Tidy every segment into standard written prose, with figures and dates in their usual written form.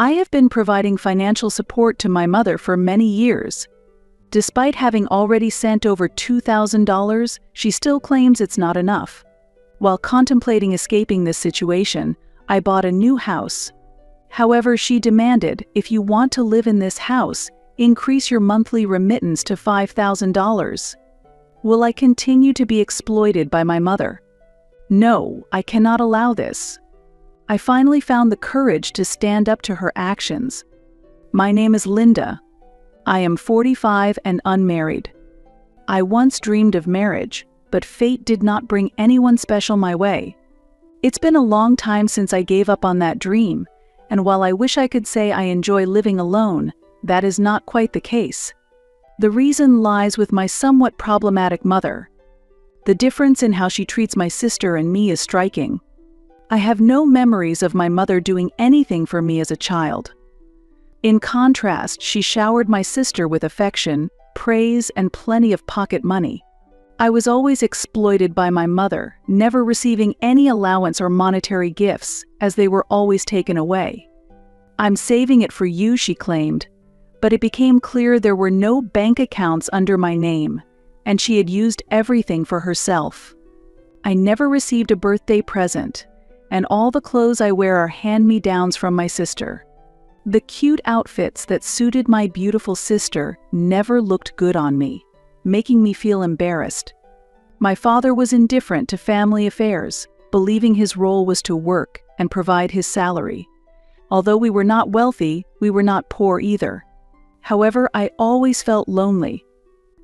I have been providing financial support to my mother for many years. Despite having already sent over $2,000, she still claims it's not enough. While contemplating escaping this situation, I bought a new house. However, she demanded, if you want to live in this house, increase your monthly remittance to $5,000. Will I continue to be exploited by my mother? No, I cannot allow this. I finally found the courage to stand up to her actions. My name is Linda. I am 45 and unmarried. I once dreamed of marriage, but fate did not bring anyone special my way. It's been a long time since I gave up on that dream, and while I wish I could say I enjoy living alone, that is not quite the case. The reason lies with my somewhat problematic mother. The difference in how she treats my sister and me is striking. I have no memories of my mother doing anything for me as a child. In contrast, she showered my sister with affection, praise, and plenty of pocket money. I was always exploited by my mother, never receiving any allowance or monetary gifts, as they were always taken away. I'm saving it for you, she claimed, but it became clear there were no bank accounts under my name, and she had used everything for herself. I never received a birthday present, and all the clothes I wear are hand-me-downs from my sister. The cute outfits that suited my beautiful sister never looked good on me, making me feel embarrassed. My father was indifferent to family affairs, believing his role was to work and provide his salary. Although we were not wealthy, we were not poor either. However, I always felt lonely.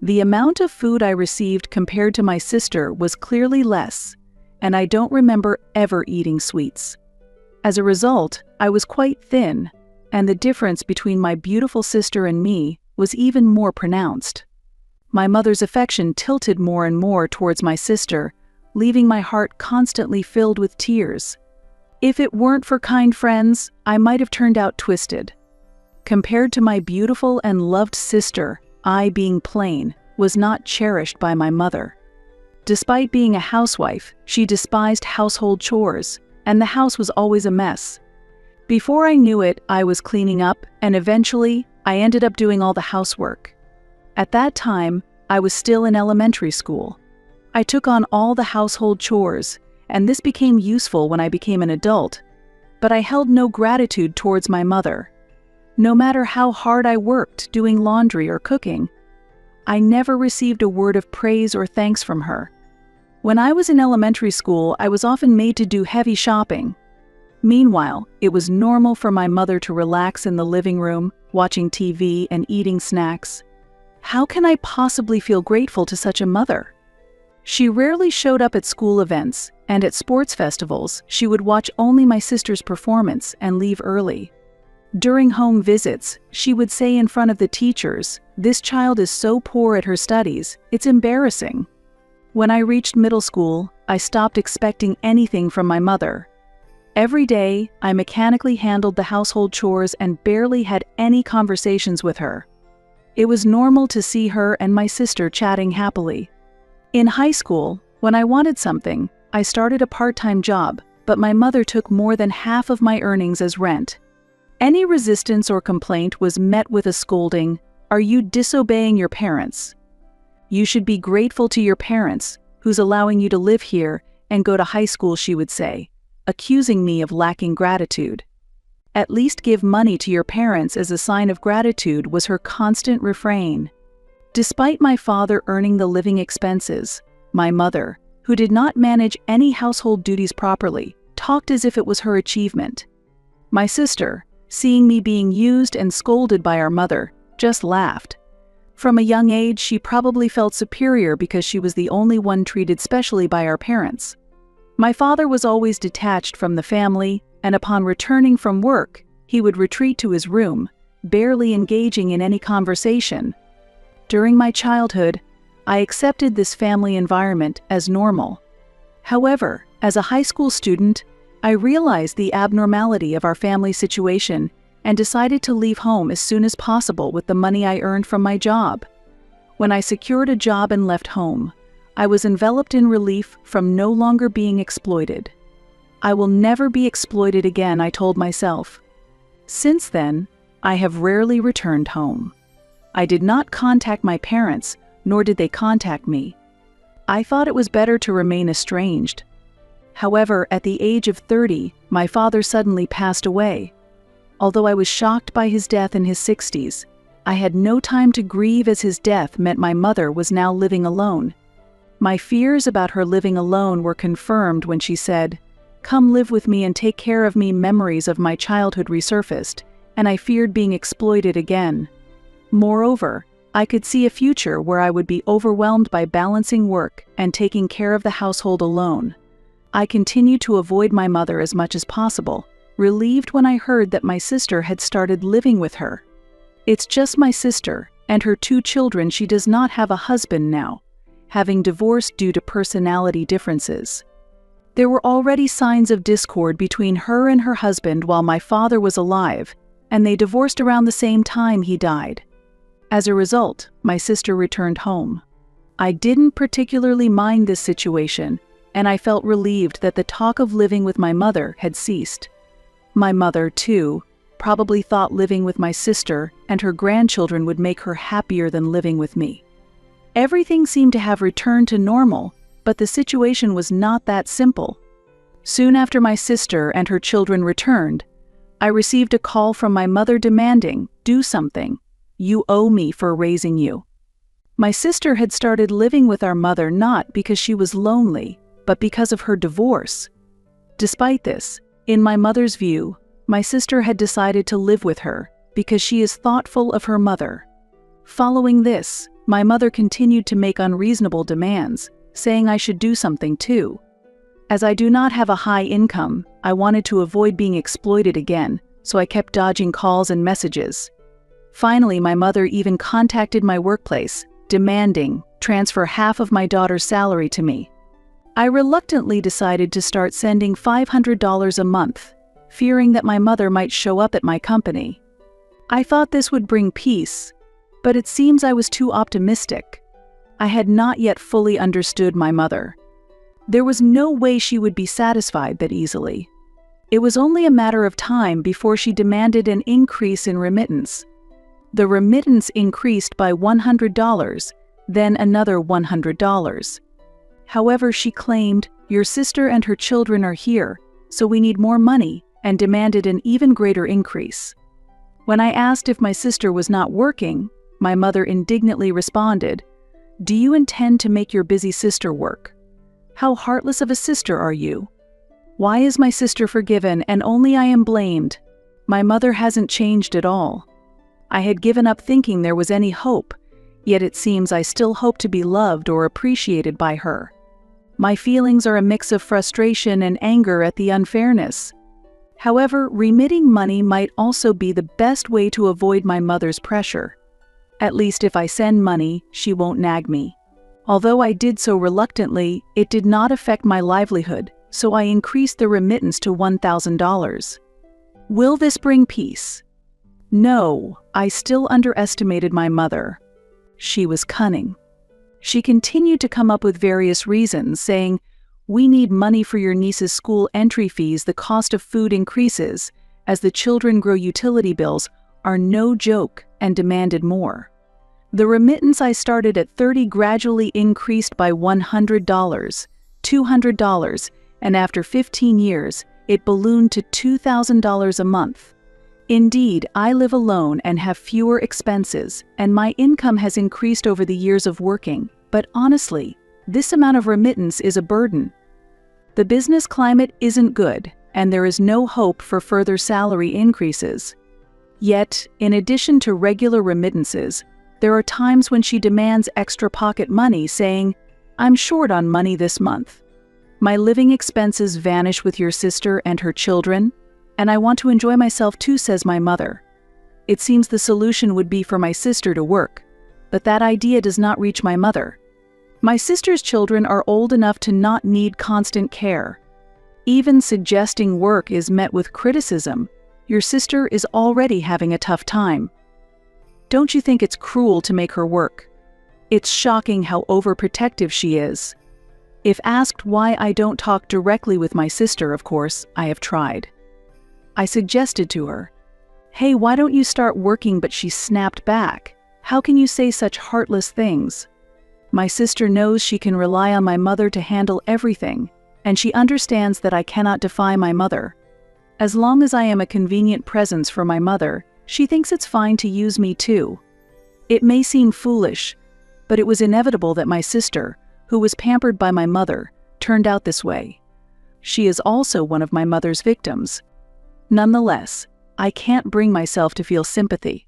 The amount of food I received compared to my sister was clearly less, and I don't remember ever eating sweets. As a result, I was quite thin, and the difference between my beautiful sister and me was even more pronounced. My mother's affection tilted more and more towards my sister, leaving my heart constantly filled with tears. If it weren't for kind friends, I might have turned out twisted. Compared to my beautiful and loved sister, I, being plain, was not cherished by my mother. Despite being a housewife, she despised household chores, and the house was always a mess. Before I knew it, I was cleaning up, and eventually, I ended up doing all the housework. At that time, I was still in elementary school. I took on all the household chores, and this became useful when I became an adult, but I held no gratitude towards my mother. No matter how hard I worked doing laundry or cooking, I never received a word of praise or thanks from her. When I was in elementary school, I was often made to do heavy shopping. Meanwhile, it was normal for my mother to relax in the living room, watching TV and eating snacks. How can I possibly feel grateful to such a mother? She rarely showed up at school events, and at sports festivals, she would watch only my sister's performance and leave early. During home visits, she would say in front of the teachers, "This child is so poor at her studies, it's embarrassing." When I reached middle school, I stopped expecting anything from my mother. Every day, I mechanically handled the household chores and barely had any conversations with her. It was normal to see her and my sister chatting happily. In high school, when I wanted something, I started a part-time job, but my mother took more than half of my earnings as rent. Any resistance or complaint was met with a scolding, "Are you disobeying your parents? You should be grateful to your parents, who's allowing you to live here and go to high school," she would say, accusing me of lacking gratitude. "At least give money to your parents as a sign of gratitude," was her constant refrain. Despite my father earning the living expenses, my mother, who did not manage any household duties properly, talked as if it was her achievement. My sister, seeing me being used and scolded by our mother, just laughed. From a young age, she probably felt superior because she was the only one treated specially by our parents. My father was always detached from the family, and upon returning from work, he would retreat to his room, barely engaging in any conversation. During my childhood, I accepted this family environment as normal. However, as a high school student, I realized the abnormality of our family situation and decided to leave home as soon as possible with the money I earned from my job. When I secured a job and left home, I was enveloped in relief from no longer being exploited. I will never be exploited again, I told myself. Since then, I have rarely returned home. I did not contact my parents, nor did they contact me. I thought it was better to remain estranged. However, at the age of 30, my father suddenly passed away. Although I was shocked by his death in his 60s, I had no time to grieve, as his death meant my mother was now living alone. My fears about her living alone were confirmed when she said, "Come live with me and take care of me." Memories of my childhood resurfaced, and I feared being exploited again. Moreover, I could see a future where I would be overwhelmed by balancing work and taking care of the household alone. I continued to avoid my mother as much as possible, relieved when I heard that my sister had started living with her. It's just my sister and her 2 children. She does not have a husband now, having divorced due to personality differences. There were already signs of discord between her and her husband while my father was alive, and they divorced around the same time he died. As a result, my sister returned home. I didn't particularly mind this situation, and I felt relieved that the talk of living with my mother had ceased. My mother, too, probably thought living with my sister and her grandchildren would make her happier than living with me. Everything seemed to have returned to normal, but the situation was not that simple. Soon after my sister and her children returned, I received a call from my mother demanding, "Do something. You owe me for raising you." My sister had started living with our mother not because she was lonely, but because of her divorce. Despite this, in my mother's view, my sister had decided to live with her because she is thoughtful of her mother. Following this, my mother continued to make unreasonable demands, saying I should do something too. As I do not have a high income, I wanted to avoid being exploited again, so I kept dodging calls and messages. Finally, my mother even contacted my workplace, demanding transfer half of my daughter's salary to me. I reluctantly decided to start sending $500 a month, fearing that my mother might show up at my company. I thought this would bring peace, but it seems I was too optimistic. I had not yet fully understood my mother. There was no way she would be satisfied that easily. It was only a matter of time before she demanded an increase in remittance. The remittance increased by $100, then another $100. However, she claimed, "Your sister and her children are here, so we need more money," and demanded an even greater increase. When I asked if my sister was not working, my mother indignantly responded, "Do you intend to make your busy sister work? How heartless of a sister are you? Why is my sister forgiven and only I am blamed? My mother hasn't changed at all." I had given up thinking there was any hope, yet it seems I still hope to be loved or appreciated by her. My feelings are a mix of frustration and anger at the unfairness. However, remitting money might also be the best way to avoid my mother's pressure. At least if I send money, she won't nag me. Although I did so reluctantly, it did not affect my livelihood, so I increased the remittance to $1,000. Will this bring peace? No, I still underestimated my mother. She was cunning. She continued to come up with various reasons, saying, "We need money for your niece's school entry fees. The cost of food increases as the children grow. Utility bills are no joke," and demanded more. The remittance I started at $30 gradually increased by $100, $200, and after 15 years, it ballooned to $2,000 a month. Indeed, I live alone and have fewer expenses, and my income has increased over the years of working, but honestly, this amount of remittance is a burden. The business climate isn't good, and there is no hope for further salary increases. Yet, in addition to regular remittances, there are times when she demands extra pocket money, saying, "I'm short on money this month. My living expenses vanish with your sister and her children, and I want to enjoy myself too," says my mother. It seems the solution would be for my sister to work, but that idea does not reach my mother. My sister's children are old enough to not need constant care. Even suggesting work is met with criticism. Your sister is already having a tough time. Don't you think it's cruel to make her work? It's shocking how overprotective she is. If asked why I don't talk directly with my sister, of course, I have tried. I suggested to her, "Hey, why don't you start working?" But she snapped back, "How can you say such heartless things?" My sister knows she can rely on my mother to handle everything, and she understands that I cannot defy my mother. As long as I am a convenient presence for my mother, she thinks it's fine to use me too. It may seem foolish, but it was inevitable that my sister, who was pampered by my mother, turned out this way. She is also one of my mother's victims. Nonetheless, I can't bring myself to feel sympathy.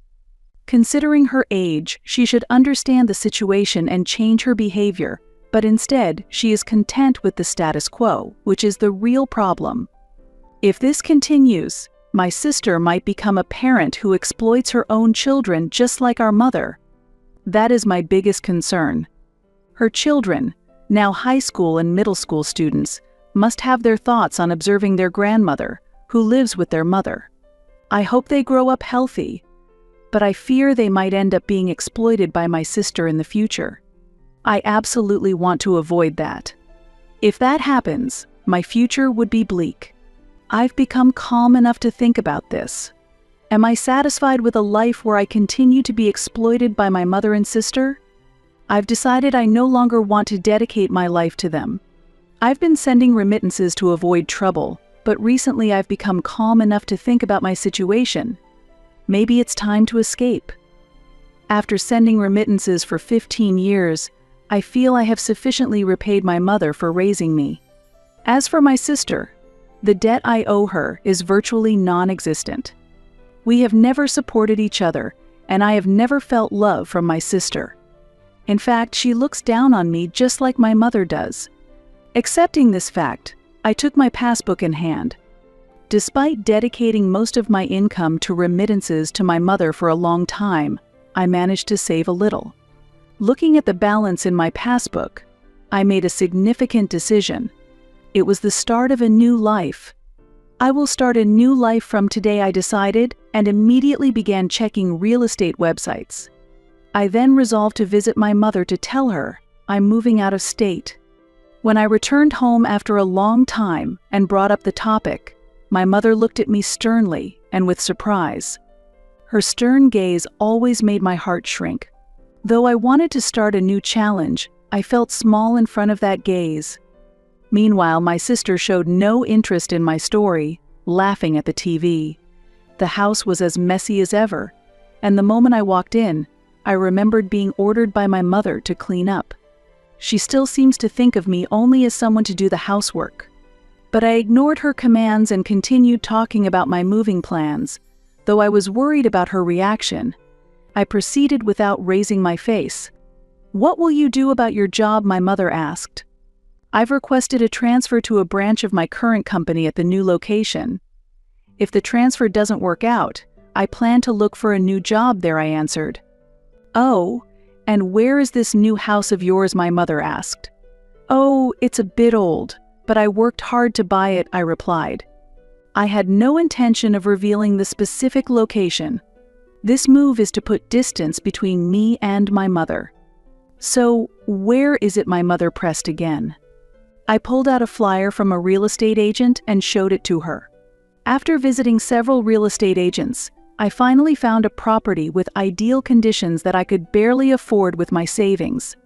Considering her age, she should understand the situation and change her behavior, but instead, she is content with the status quo, which is the real problem. If this continues, my sister might become a parent who exploits her own children just like our mother. That is my biggest concern. Her children, now high school and middle school students, must have their thoughts on observing their grandmother, who lives with their mother. I hope they grow up healthy, but I fear they might end up being exploited by my sister in the future. I absolutely want to avoid that. If that happens, my future would be bleak. I've become calm enough to think about this. Am I satisfied with a life where I continue to be exploited by my mother and sister? I've decided I no longer want to dedicate my life to them. I've been sending remittances to avoid trouble, but recently I've become calm enough to think about my situation. Maybe it's time to escape. After sending remittances for 15 years, I feel I have sufficiently repaid my mother for raising me. As for my sister, the debt I owe her is virtually non-existent. We have never supported each other, and I have never felt love from my sister. In fact, she looks down on me just like my mother does. Accepting this fact, I took my passbook in hand. Despite dedicating most of my income to remittances to my mother for a long time, I managed to save a little. Looking at the balance in my passbook, I made a significant decision. It was the start of a new life. I will start a new life from today, I decided, and immediately began checking real estate websites. I then resolved to visit my mother to tell her I'm moving out of state. When I returned home after a long time and brought up the topic, my mother looked at me sternly and with surprise. Her stern gaze always made my heart shrink. Though I wanted to start a new challenge, I felt small in front of that gaze. Meanwhile, my sister showed no interest in my story, laughing at the TV. The house was as messy as ever, and the moment I walked in, I remembered being ordered by my mother to clean up. She still seems to think of me only as someone to do the housework. But I ignored her commands and continued talking about my moving plans, though I was worried about her reaction. I proceeded without raising my face. "What will you do about your job?" my mother asked. "I've requested a transfer to a branch of my current company at the new location. If the transfer doesn't work out, I plan to look for a new job there," I answered. "Oh, and where is this new house of yours?" my mother asked. "Oh, it's a bit old, but I worked hard to buy it," I replied. I had no intention of revealing the specific location. This move is to put distance between me and my mother. "So, where is it?" my mother pressed again. I pulled out a flyer from a real estate agent and showed it to her. After visiting several real estate agents, I finally found a property with ideal conditions that I could barely afford with my savings.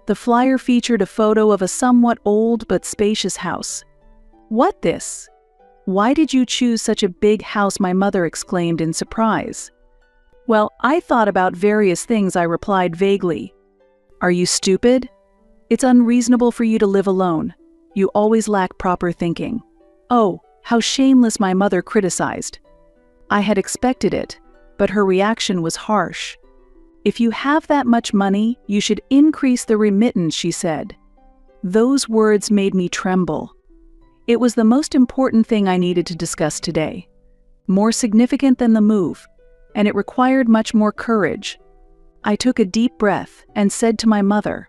The flyer featured a photo of a somewhat old but spacious house. "What this? Why did you choose such a big house?" my mother exclaimed in surprise. "Well, I thought about various things," I replied vaguely. "Are you stupid? It's unreasonable for you to live alone. You always lack proper thinking." "Oh, how shameless," my mother criticized. I had expected it, but her reaction was harsh. "If you have that much money, you should increase the remittance," she said. Those words made me tremble. It was the most important thing I needed to discuss today. More significant than the move, and it required much more courage. I took a deep breath and said to my mother,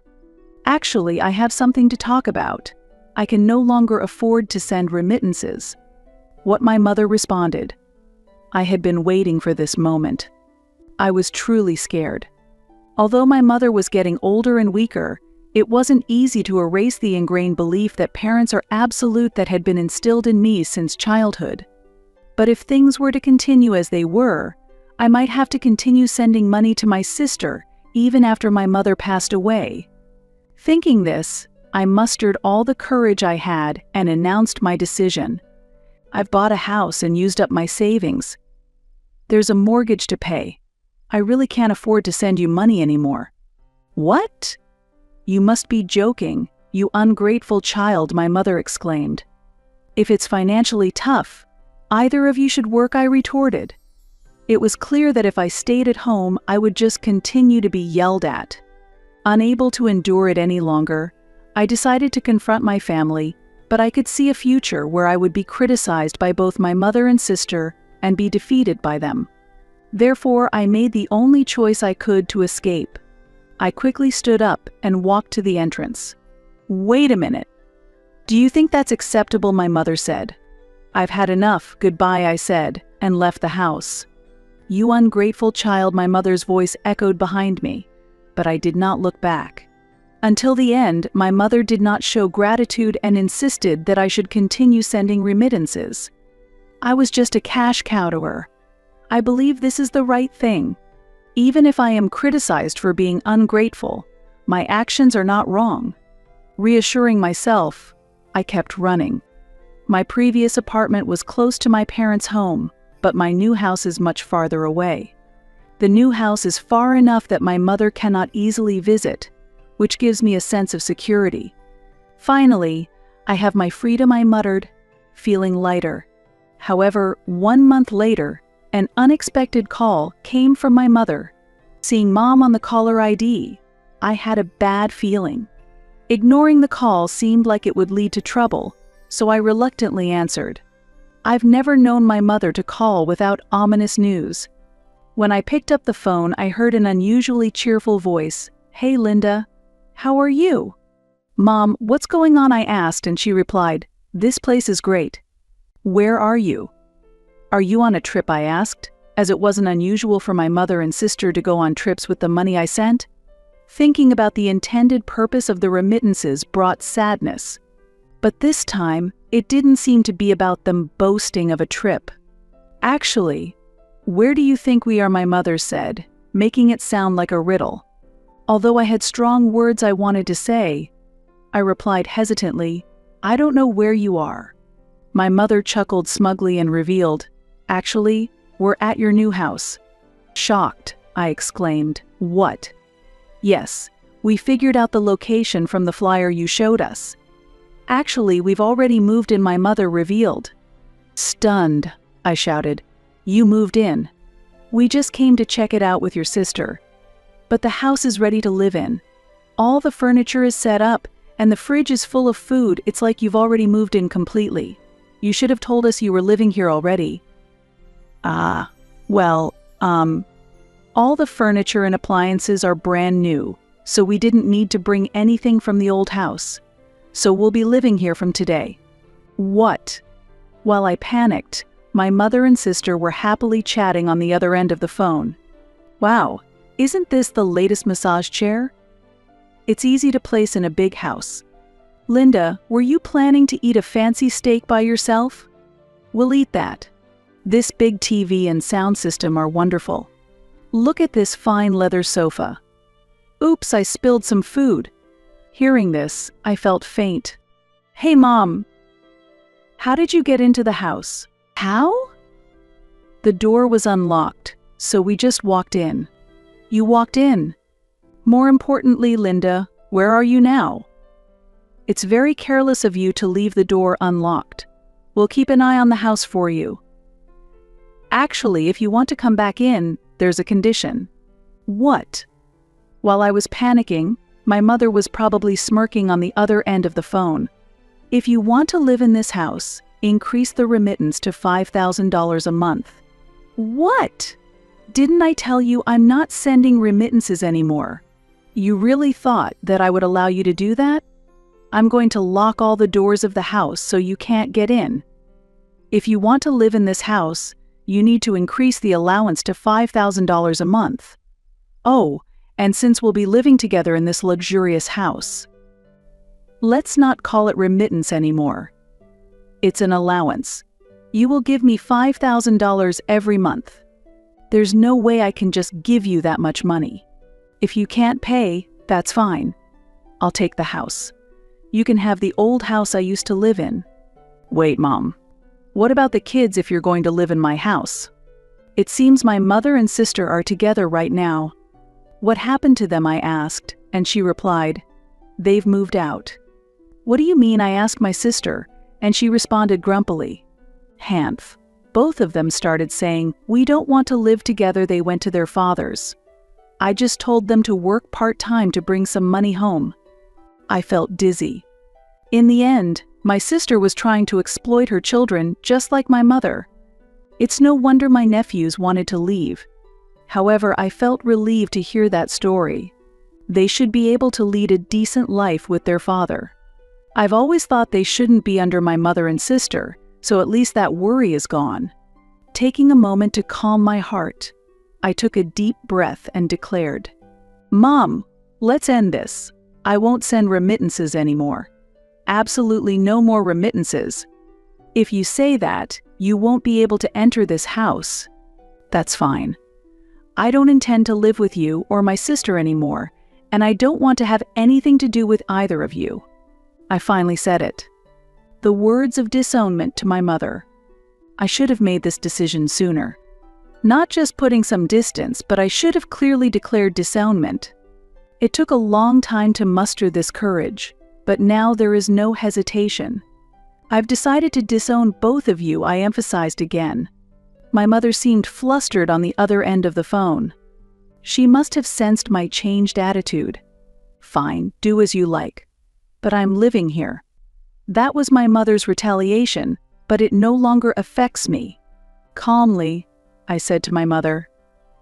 "Actually, I have something to talk about. I can no longer afford to send remittances." What my mother responded. I had been waiting for this moment. I was truly scared. Although my mother was getting older and weaker, it wasn't easy to erase the ingrained belief that parents are absolute that had been instilled in me since childhood. But if things were to continue as they were, I might have to continue sending money to my sister even after my mother passed away. Thinking this, I mustered all the courage I had and announced my decision. I've bought a house and used up my savings. There's a mortgage to pay. I really can't afford to send you money anymore. What? You must be joking, you ungrateful child, my mother exclaimed. If it's financially tough, either of you should work, I retorted. It was clear that if I stayed at home, I would just continue to be yelled at. Unable to endure it any longer, I decided to confront my family, but I could see a future where I would be criticized by both my mother and sister and be defeated by them. Therefore, I made the only choice I could to escape. I quickly stood up and walked to the entrance. Wait a minute. Do you think that's acceptable? My mother said. I've had enough, goodbye, I said, and left the house. You ungrateful child, my mother's voice echoed behind me, but I did not look back. Until the end, my mother did not show gratitude and insisted that I should continue sending remittances. I was just a cash cow to her. I believe this is the right thing. Even if I am criticized for being ungrateful, my actions are not wrong. Reassuring myself, I kept running. My previous apartment was close to my parents' home, but my new house is much farther away. The new house is far enough that my mother cannot easily visit, which gives me a sense of security. Finally, I have my freedom, I muttered, feeling lighter. However, 1 month later, an unexpected call came from my mother. Seeing Mom on the caller ID, I had a bad feeling. Ignoring the call seemed like it would lead to trouble, so I reluctantly answered. I've never known my mother to call without ominous news. When I picked up the phone, I heard an unusually cheerful voice. Hey Linda, how are you? Mom, what's going on? I asked, and she replied, this place is great. Where are you? Are you on a trip? I asked, as it wasn't unusual for my mother and sister to go on trips with the money I sent. Thinking about the intended purpose of the remittances brought sadness. But this time, it didn't seem to be about them boasting of a trip. Actually, where do you think we are? My mother said, making it sound like a riddle. Although I had strong words I wanted to say, I replied hesitantly, I don't know where you are. My mother chuckled smugly and revealed, actually, we're at your new house. Shocked, I exclaimed, what? Yes, we figured out the location from the flyer you showed us. Actually, we've already moved in, my mother revealed. Stunned, I shouted, you moved in. We just came to check it out with your sister. But the house is ready to live in. All the furniture is set up, and the fridge is full of food. It's like you've already moved in completely. You should have told us you were living here already. All the furniture and appliances are brand new, so we didn't need to bring anything from the old house. So we'll be living here from today. What? While I panicked, my mother and sister were happily chatting on the other end of the phone. Wow, isn't this the latest massage chair? It's easy to place in a big house. Linda, were you planning to eat a fancy steak by yourself? We'll eat that. This big TV and sound system are wonderful. Look at this fine leather sofa. Oops, I spilled some food. Hearing this, I felt faint. Hey Mom, how did you get into the house? How? The door was unlocked, so we just walked in. You walked in. More importantly, Linda, where are you now? It's very careless of you to leave the door unlocked. We'll keep an eye on the house for you. Actually, if you want to come back in, there's a condition. What? While I was panicking, my mother was probably smirking on the other end of the phone. If you want to live in this house, increase the remittance to $5,000 a month. What? Didn't I tell you I'm not sending remittances anymore? You really thought that I would allow you to do that? I'm going to lock all the doors of the house so you can't get in. If you want to live in this house, you need to increase the allowance to $5,000 a month. Oh, and since we'll be living together in this luxurious house, let's not call it remittance anymore. It's an allowance. You will give me $5,000 every month. There's no way I can just give you that much money. If you can't pay, that's fine. I'll take the house. You can have the old house I used to live in. Wait, Mom. What about the kids if you're going to live in my house? It seems my mother and sister are together right now. What happened to them, I asked, and she replied, they've moved out. What do you mean, I asked my sister, and she responded grumpily. Hanf. Both of them started saying, we don't want to live together, they went to their father's. I just told them to work part-time to bring some money home. I felt dizzy. In the end, my sister was trying to exploit her children just like my mother. It's no wonder my nephews wanted to leave. However, I felt relieved to hear that story. They should be able to lead a decent life with their father. I've always thought they shouldn't be under my mother and sister, so at least that worry is gone. Taking a moment to calm my heart, I took a deep breath and declared, Mom, let's end this. I won't send remittances anymore. Absolutely no more remittances. If you say that, you won't be able to enter this house. That's fine. I don't intend to live with you or my sister anymore, and I don't want to have anything to do with either of you. I finally said it. The words of disownment to my mother. I should have made this decision sooner. Not just putting some distance, but I should have clearly declared disownment. It took a long time to muster this courage, but now there is no hesitation. I've decided to disown both of you, I emphasized again. My mother seemed flustered on the other end of the phone. She must have sensed my changed attitude. Fine, do as you like. But I'm living here. That was my mother's retaliation, but it no longer affects me. Calmly, I said to my mother,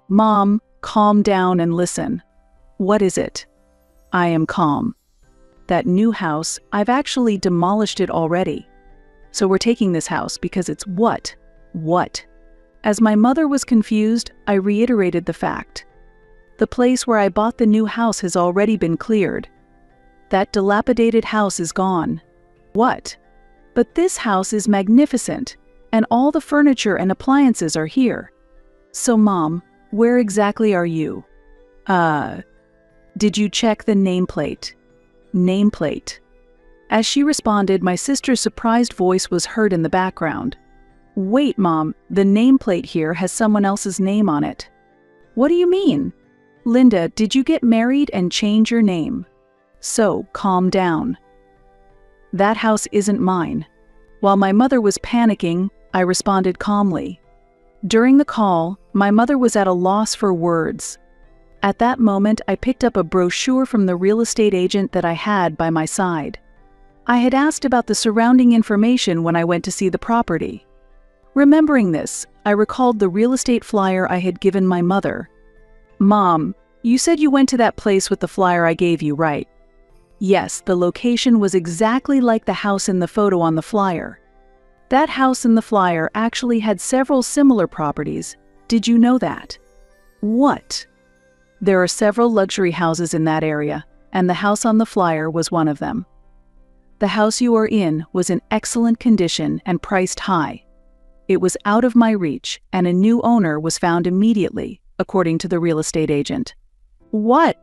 Mom, calm down and listen. What is it? I am calm. That new house, I've actually demolished it already. So we're taking this house because it's what? What? As my mother was confused, I reiterated the fact. The place where I bought the new house has already been cleared. That dilapidated house is gone. What? But this house is magnificent, and all the furniture and appliances are here. So Mom, where exactly are you? Did you check the nameplate? Nameplate. As she responded, my sister's surprised voice was heard in the background. Wait, Mom, the nameplate here has someone else's name on it. What do you mean? Linda, did you get married and change your name? So, calm down. That house isn't mine. While my mother was panicking, I responded calmly. During the call, my mother was at a loss for words. At that moment, I picked up a brochure from the real estate agent that I had by my side. I had asked about the surrounding information when I went to see the property. Remembering this, I recalled the real estate flyer I had given my mother. Mom, you said you went to that place with the flyer I gave you, right? Yes, the location was exactly like the house in the photo on the flyer. That house in the flyer actually had several similar properties. Did you know that? What? There are several luxury houses in that area, and the house on the flyer was one of them. The house you are in was in excellent condition and priced high. It was out of my reach, and a new owner was found immediately, according to the real estate agent. What?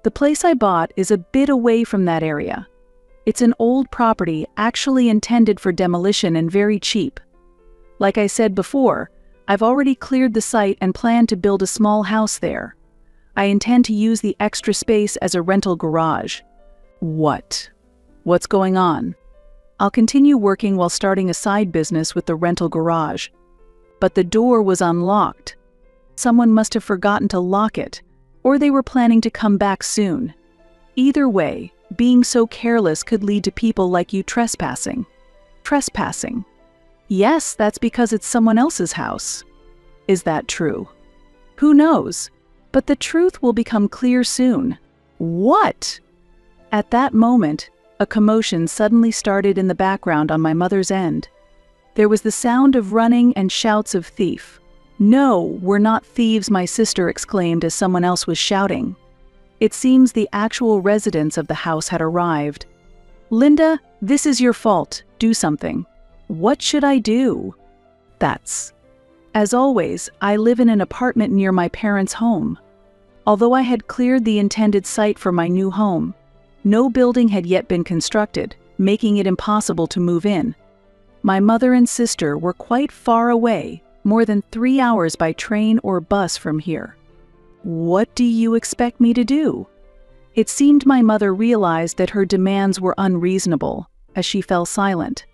The place I bought is a bit away from that area. It's an old property actually intended for demolition and very cheap. Like I said before, I've already cleared the site and plan to build a small house there. I intend to use the extra space as a rental garage. What's going on? I'll continue working while starting a side business with the rental garage. But the door was unlocked. Someone must have forgotten to lock it, or they were planning to come back soon. Either way, being so careless could lead to people like you trespassing. Trespassing? Yes, that's because it's someone else's house. Is that true? Who knows? But the truth will become clear soon. What? At that moment, a commotion suddenly started in the background on my mother's end. There was the sound of running and shouts of thief. No, we're not thieves, my sister exclaimed as someone else was shouting. It seems the actual residents of the house had arrived. Linda, this is your fault. Do something. What should I do? As always, I live in an apartment near my parents' home. Although I had cleared the intended site for my new home, no building had yet been constructed, making it impossible to move in. My mother and sister were quite far away, more than 3 hours by train or bus from here. What do you expect me to do? It seemed my mother realized that her demands were unreasonable, as she fell silent.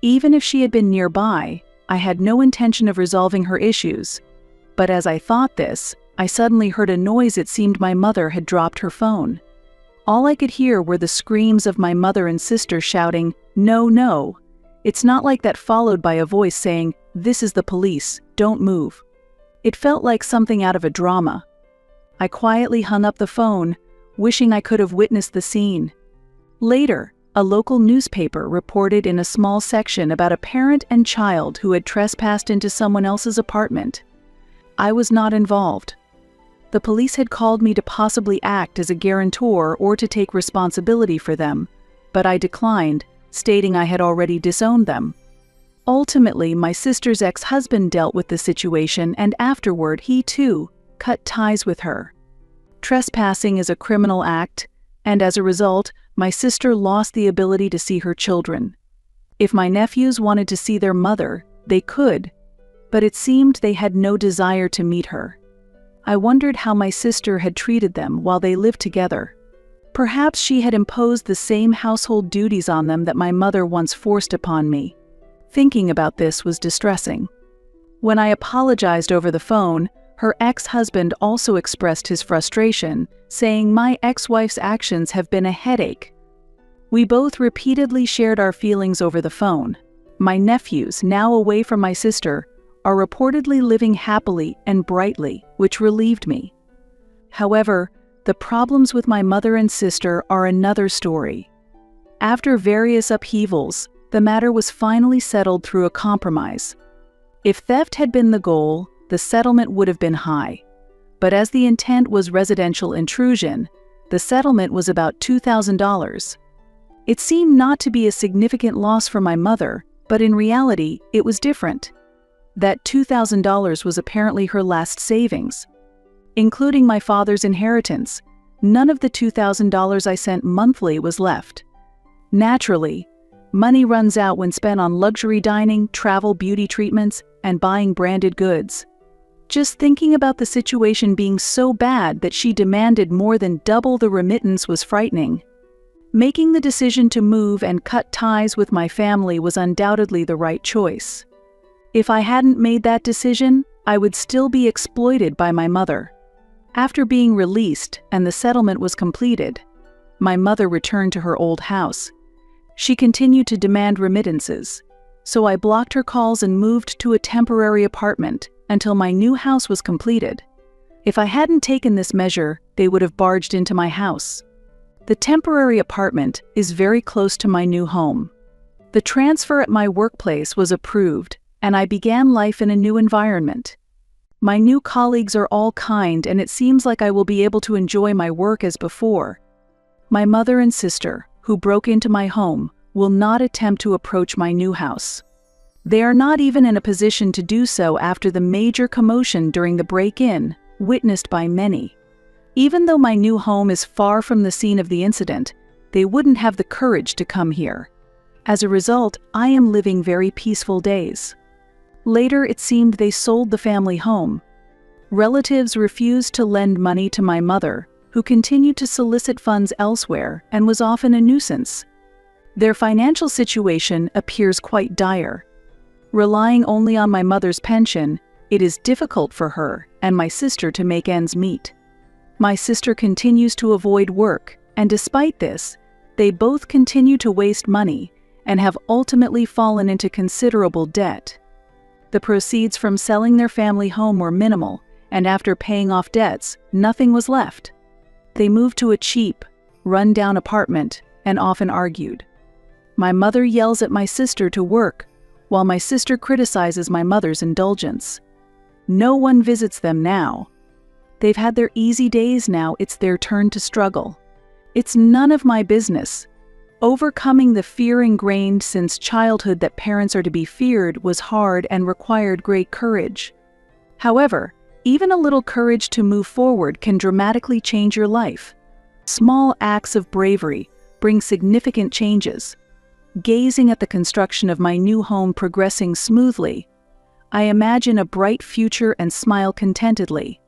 Even if she had been nearby, I had no intention of resolving her issues. But as I thought this, I suddenly heard a noise. It seemed my mother had dropped her phone. All I could hear were the screams of my mother and sister shouting, "No, no. It's not like that," followed by a voice saying, "This is the police, don't move." It felt like something out of a drama. I quietly hung up the phone, wishing I could have witnessed the scene. Later, a local newspaper reported in a small section about a parent and child who had trespassed into someone else's apartment. I was not involved. The police had called me to possibly act as a guarantor or to take responsibility for them, but I declined, stating I had already disowned them. Ultimately, my sister's ex-husband dealt with the situation, and afterward he too cut ties with her. Trespassing is a criminal act, and as a result, my sister lost the ability to see her children. If my nephews wanted to see their mother, they could, but it seemed they had no desire to meet her. I wondered how my sister had treated them while they lived together. Perhaps she had imposed the same household duties on them that my mother once forced upon me. Thinking about this was distressing. When I apologized over the phone, her ex-husband also expressed his frustration, saying my ex-wife's actions have been a headache. We both repeatedly shared our feelings over the phone. My nephews, now away from my sister, are reportedly living happily and brightly, which relieved me. However, the problems with my mother and sister are another story. After various upheavals, the matter was finally settled through a compromise. If theft had been the goal, the settlement would have been high. But as the intent was residential intrusion, the settlement was about $2,000. It seemed not to be a significant loss for my mother, but in reality, it was different. That $2,000 was apparently her last savings. Including my father's inheritance, none of the $2,000 I sent monthly was left. Naturally, money runs out when spent on luxury dining, travel, beauty treatments, and buying branded goods. Just thinking about the situation being so bad that she demanded more than double the remittance was frightening. Making the decision to move and cut ties with my family was undoubtedly the right choice. If I hadn't made that decision, I would still be exploited by my mother. After being released and the settlement was completed, my mother returned to her old house. She continued to demand remittances, so I blocked her calls and moved to a temporary apartment until my new house was completed. If I hadn't taken this measure, they would have barged into my house. The temporary apartment is very close to my new home. The transfer at my workplace was approved, and I began life in a new environment. My new colleagues are all kind, and it seems like I will be able to enjoy my work as before. My mother and sister, who broke into my home, will not attempt to approach my new house. They are not even in a position to do so after the major commotion during the break-in, witnessed by many. Even though my new home is far from the scene of the incident, they wouldn't have the courage to come here. As a result, I am living very peaceful days. Later, it seemed they sold the family home. Relatives refused to lend money to my mother, who continued to solicit funds elsewhere and was often a nuisance. Their financial situation appears quite dire. Relying only on my mother's pension, it is difficult for her and my sister to make ends meet. My sister continues to avoid work, and despite this, they both continue to waste money and have ultimately fallen into considerable debt. The proceeds from selling their family home were minimal, and after paying off debts, nothing was left. They moved to a cheap, run-down apartment and often argued. My mother yells at my sister to work, while my sister criticizes my mother's indulgence. No one visits them now. They've had their easy days now, it's their turn to struggle. It's none of my business. Overcoming the fear ingrained since childhood that parents are to be feared was hard and required great courage. However, even a little courage to move forward can dramatically change your life. Small acts of bravery bring significant changes. Gazing at the construction of my new home progressing smoothly, I imagine a bright future and smile contentedly.